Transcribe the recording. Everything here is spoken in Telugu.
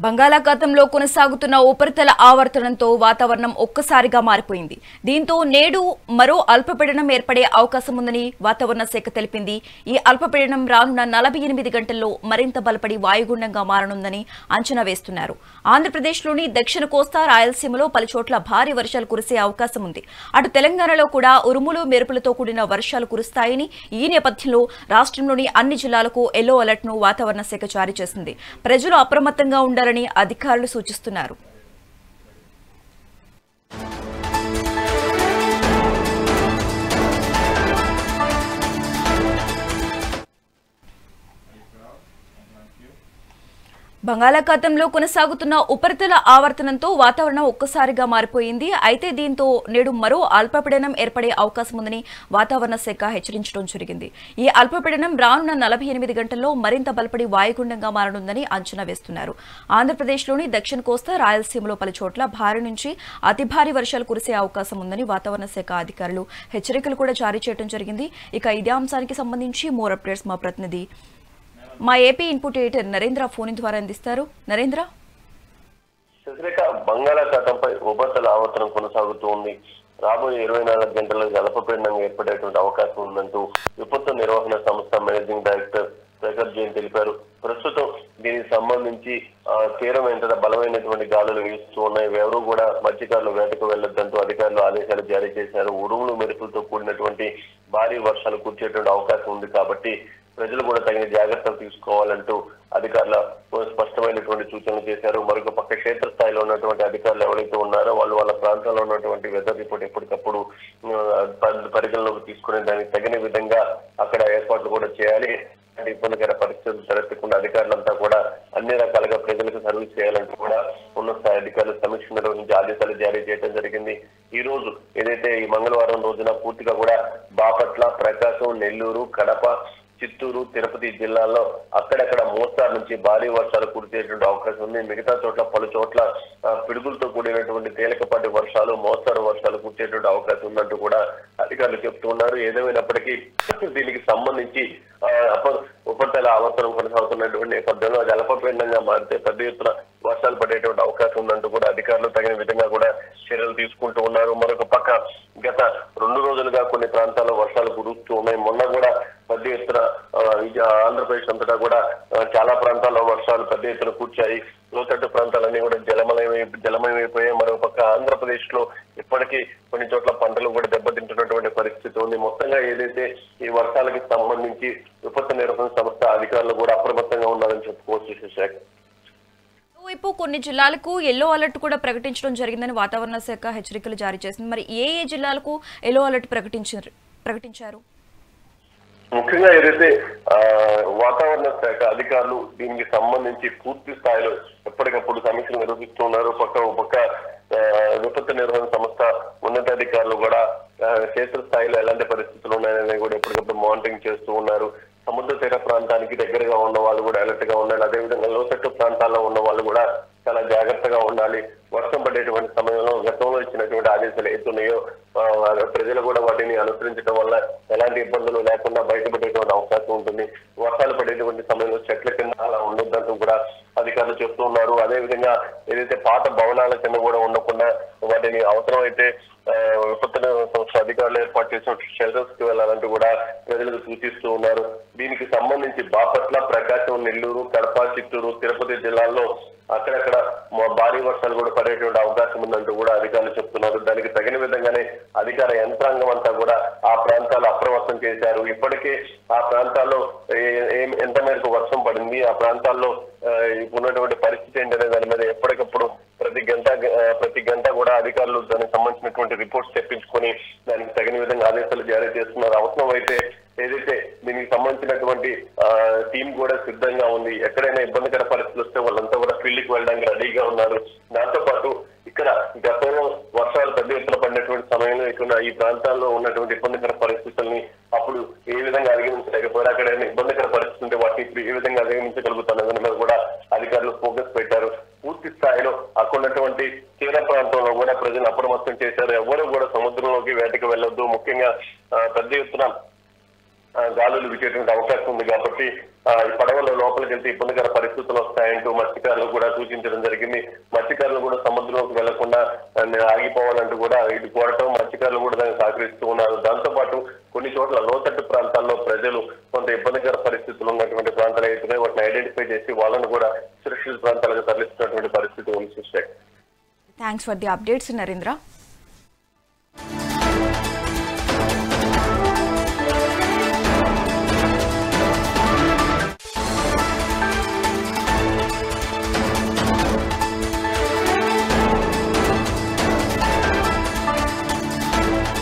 బంగాళాఖాతంలో కొనసాగుతున్న ఉపరితల ఆవర్తనంతో వాతావరణం ఒక్కసారిగా మారిపోయింది. దీంతో నేడు మరో అల్పపీడనం ఏర్పడే అవకాశం ఉందని వాతావరణ శాఖ తెలిపింది. ఈ అల్పపీడనం రానున్న 48 గంటల్లో మరింత బలపడి వాయుగుండంగా మారనుందని అంచనా వేస్తున్నారు. ఆంధ్రప్రదేశ్లోని దక్షిణ కోస్తా రాయలసీమలో పలుచోట్ల భారీ వర్షాలు కురిసే అవకాశం ఉంది. అటు తెలంగాణలో కూడా ఉరుములు మెరుపులతో కూడిన వర్షాలు కురుస్తాయని, ఈ నేపథ్యంలో రాష్ట్రంలోని అన్ని జిల్లాలకు ఎల్లో అలర్ట్ ను వాతావరణ శాఖ జారీ చేసింది. ప్రజలు అప్రమత్తంగా ఉండాలని అధికారులు సూచిస్తున్నారు. బంగాళాఖాతంలో కొనసాగుతున్న ఉపరితల ఆవర్తనంతో వాతావరణం ఒక్కసారిగా మారిపోయింది. అయితే దీంతో నేడు మరో అల్పపీడనం ఏర్పడే అవకాశం ఉందని వాతావరణ శాఖ హెచ్చరించడం జరిగింది. ఈ అల్పపీడనం రానున్న 48 గంటల్లో మరింత బలపడి వాయుగుండంగా మారనుందని అంచనా వేస్తున్నారు. ఆంధ్రప్రదేశ్లోని దక్షిణ కోస్తా రాయలసీమలో పలుచోట్ల భారీ నుంచి అతి భారీ వర్షాలు కురిసే అవకాశం ఉందని వాతావరణ శాఖ అధికారులు హెచ్చరికలు కూడా జారీ చేయడం జరిగింది. ఇక ఇదే అంశానికి సంబంధించి మోర్ అప్డేట్స్ మా ప్రతినిధి మా AP input editor Narendra phone ద్వారా అందిస్తారు. నరేంద్ర, బంగాళాఖాతంపై ఉపరితల ఆవర్తనం కొనసాగుతూ ఉంది. రాబోయే 24 గంటల్లో అల్పపీడనంగా ఏర్పడేటువంటి అవకాశం ఉందంటూ విపత్తు నిర్వహణ సంస్థ మేనేజింగ్ డైరెక్టర్ ప్రకాష్ జైన్ తెలిపారు. ప్రస్తుతం దీనికి సంబంధించి తీరం ఎంత బలమైనటువంటి గాలులు వీస్తూ ఉన్నాయి. ఎవరు కూడా మత్స్యకారులు వేటకు వెళ్లొద్దంటూ అధికారులు ఆదేశాలు జారీ చేశారు. ఉరుములు మెరుపులతో కూడినటువంటి భారీ వర్షాలు కురిసేటువంటి అవకాశం ఉంది కాబట్టి ప్రజలు కూడా తగిన జాగ్రత్తలు తీసుకోవాలంటూ అధికారుల స్పష్టమైనటువంటి సూచనలు చేశారు. మరొక పక్క క్షేత్రస్థాయిలో ఉన్నటువంటి అధికారులు ఎవరైతే ఉన్నారో వాళ్ళు వాళ్ళ ప్రాంతాల్లో ఉన్నటువంటి వెదర్ రిపోర్ట్ ఎప్పటికప్పుడు పరిగణలోకి తీసుకునే దానికి తగిన విధంగా అక్కడ ఏర్పాట్లు కూడా చేయాలి. ఇబ్బందికర పరిస్థితులు తలెత్తకుండా అధికారులంతా కూడా అన్ని రకాలుగా ప్రజలకు సర్వీస్ చేయాలంటూ కూడా ఉన్నత స్థాయి అధికారులు సమీక్ష నిర్వహించి ఆదేశాలు జారీ చేయడం జరిగింది. ఈ రోజు ఏదైతే ఈ మంగళవారం రోజున పూర్తిగా కూడా బాపట్ల, ప్రకాశం, నెల్లూరు, కడప, చిత్తూరు, తిరుపతి జిల్లాల్లో అక్కడక్కడ మోస్తారు నుంచి భారీ వర్షాలు కురిసేటువంటి అవకాశం ఉంది. మిగతా చోట్ల పలు చోట్ల పిడుగులతో కూడినటువంటి తేలికపాటి వర్షాలు, మోస్తారు వర్షాలు కురిసేటువంటి అవకాశం ఉందంటూ కూడా అధికారులు చెప్తున్నారు. ఏదేమైనప్పటికీ దీనికి సంబంధించి ఉపరితల ఆవర్తనం కొనసాగుతున్నటువంటి నేపథ్యంలో అది అల్పపీడనంగా మారితే పెద్ద ఎత్తున వర్షాలు పడేటువంటి అవకాశం ఉందంటూ కూడా అధికారులు తగిన విధంగా కూడా చర్యలు తీసుకుంటూ ఉన్నారు. మరొక పక్క గత 2 రోజులుగా కొన్ని ప్రాంతాల్లో వర్షాలు కురుస్తూ ఉన్నాయి. మొన్న కూడా పెద్ద ఎత్తున ఆంధ్రప్రదేశ్ అంతటా కూడా చాలా ప్రాంతాల్లో వర్షాలు పెద్ద ఎత్తున కూర్చాయి. లోతట్టు ప్రాంతాలన్నీ కూడా జలమయమైపోయాయి. మరో పక్క ఆంధ్రప్రదేశ్ లో ఇప్పటికీ కొన్ని చోట్ల పంటలు కూడా దెబ్బతింటున్నటువంటి పరిస్థితి ఉంది. మొత్తంగా ఏదైతే ఈ వర్షాలకి సంబంధించి విపత్తు నిర్వహణ సంస్థ అధికారులు కూడా అప్రమత్తంగా ఉన్నారని చెప్పుకోవచ్చు. శశాఖ వైపు కొన్ని జిల్లాలకు ఎల్లో అలర్ట్ కూడా ప్రకటించడం జరిగిందని వాతావరణ శాఖ హెచ్చరికలు జారీ చేసింది. మరి ఏ జిల్లాలకు ఎల్లో అలర్ట్ ప్రకటించారు? ముఖ్యంగా ఏదైతే వాతావరణ శాఖ అధికారులు దీనికి సంబంధించి పూర్తి స్థాయిలో ఎప్పటికప్పుడు సమీక్షలు నిర్వహిస్తున్నారు. పక్క విపత్తు నిర్వహణ సంస్థ ఉన్నతాధికారులు కూడా క్షేత్రస్థాయిలో ఎలాంటి పరిస్థితులు ఉన్నాయని కూడా ఎప్పటికప్పుడు మానిటరింగ్ చేస్తూ ఉన్నారు. సముద్ర తీర ప్రాంతానికి దగ్గరగా ఉన్న వాళ్ళు కూడా అలర్ట్ గా ఉండాలి. అదేవిధంగా లోతట్టు ప్రాంతాల్లో ఉన్న వాళ్ళు కూడా చాలా జాగ్రత్తగా ఉండాలి. వర్షం పడేటువంటి సమయంలో గతంలో ఇచ్చినటువంటి ఆదేశాలు ఏతున్నాయో ప్రజలు కూడా వాటిని అనుసరించడం వల్ల ఎలాంటి ఇబ్బందులు లేకుండా బయటపడేటువంటి అవకాశం ఉంటుంది. వర్షాలు పడేటువంటి సమయంలో చెట్ల కింద అలా ఉండొద్దంటూ కూడా అధికారులు చెప్తూ ఉన్నారు. అదేవిధంగా ఏదైతే పాత భవనాల కింద కూడా ఉండకుండా వాటిని అవసరమైతే విపత్తు సంస్థ అధికారులు ఏర్పాటు చేసిన షెల్టర్స్ కి వెళ్లాలంటూ కూడా ప్రజలకు సూచిస్తూ ఉన్నారు. దీనికి సంబంధించి బాపట్ల, ప్రకాశం, నెల్లూరు, కడప, చిత్తూరు, తిరుపతి జిల్లాల్లో అక్కడక్కడ భారీ వర్షాలు కూడా పడేటువంటి అవకాశం ఉందంటూ కూడా అధికారులు చెప్తున్నారు. దానికి తగిన విధంగానే అధికార యంత్రాంగం అంతా కూడా ఆ ప్రాంతాలు అప్రమత్తం చేశారు. ఇప్పటికే ఆ ప్రాంతాల్లో ఎంత మేరకు వర్షం పడింది, ఆ ప్రాంతాల్లో ఉన్నటువంటి పరిస్థితి ఏంటనే దాని మీద ఎప్పటికప్పుడు ప్రతి గంట కూడా అధికారులు దానికి సంబంధించినటువంటి రిపోర్ట్స్ తెప్పించుకొని దానికి తగిన విధంగా ఆదేశాలు జారీ చేస్తున్నారు. అవసరం అయితే ఏదైతే దీనికి సంబంధించినటువంటి టీం కూడా సిద్ధంగా ఉంది. ఎక్కడైనా ఇబ్బందికర పరిస్థితులు వస్తే వాళ్ళంతా కూడా ఫీల్డ్కి వెళ్ళడానికి రెడీగా ఉన్నారు. దాంతో పాటు ఇక్కడ గతంలో వర్షాలు పెద్ద ఎత్తున పడినటువంటి సమయంలో ఇక్కడ ఈ ప్రాంతాల్లో ఉన్నటువంటి ఇబ్బందికర పరిస్థితుల్ని అప్పుడు ఏ విధంగా అధిగమించలేకపోయారు, అక్కడ ఇబ్బందికర పరిస్థితి ఉంటే వాటిని ఇప్పుడు ఏ విధంగా అధిగమించగలుగుతున్న మీద కూడా అధికారులు ఫోకస్ పెట్టారు. పూర్తి స్థాయిలో అక్కడ ఉన్నటువంటి తీర ప్రాంతంలో కూడా ప్రజలు అప్రమత్తం చేశారు. ఎవరు కూడా సముద్రంలోకి వేటకు వెళ్ళొద్దు. ముఖ్యంగా పెద్ద ఎత్తున గాలులు వీచేటువంటి అవకాశం ఉంది కాబట్టి ఈ పడవల లోపలికి వెళ్తే ఇబ్బందికర పరిస్థితులు వస్తాయంటూ మత్స్యకారులు కూడా సూచించడం జరిగింది. మత్స్యకారులు కూడా సముద్రంలోకి వెళ్లకుండా ఆగిపోవాలంటూ కూడా ఇటు కోరటం, మత్స్యకారులు కూడా దాన్ని సహకరిస్తూ ఉన్నారు. దాంతో పాటు కొన్ని చోట్ల లోతట్టు ప్రాంతాల్లో ప్రజలు కొంత ఇబ్బందికర పరిస్థితులు ఉన్నటువంటి ప్రాంతాలు అయితే వాటిని ఐడెంటిఫై చేసి వాళ్ళను కూడా సురక్షిత ప్రాంతాలకు తరలిస్తున్నటువంటి పరిస్థితి ఉంది. Thanks for the updates Narendra.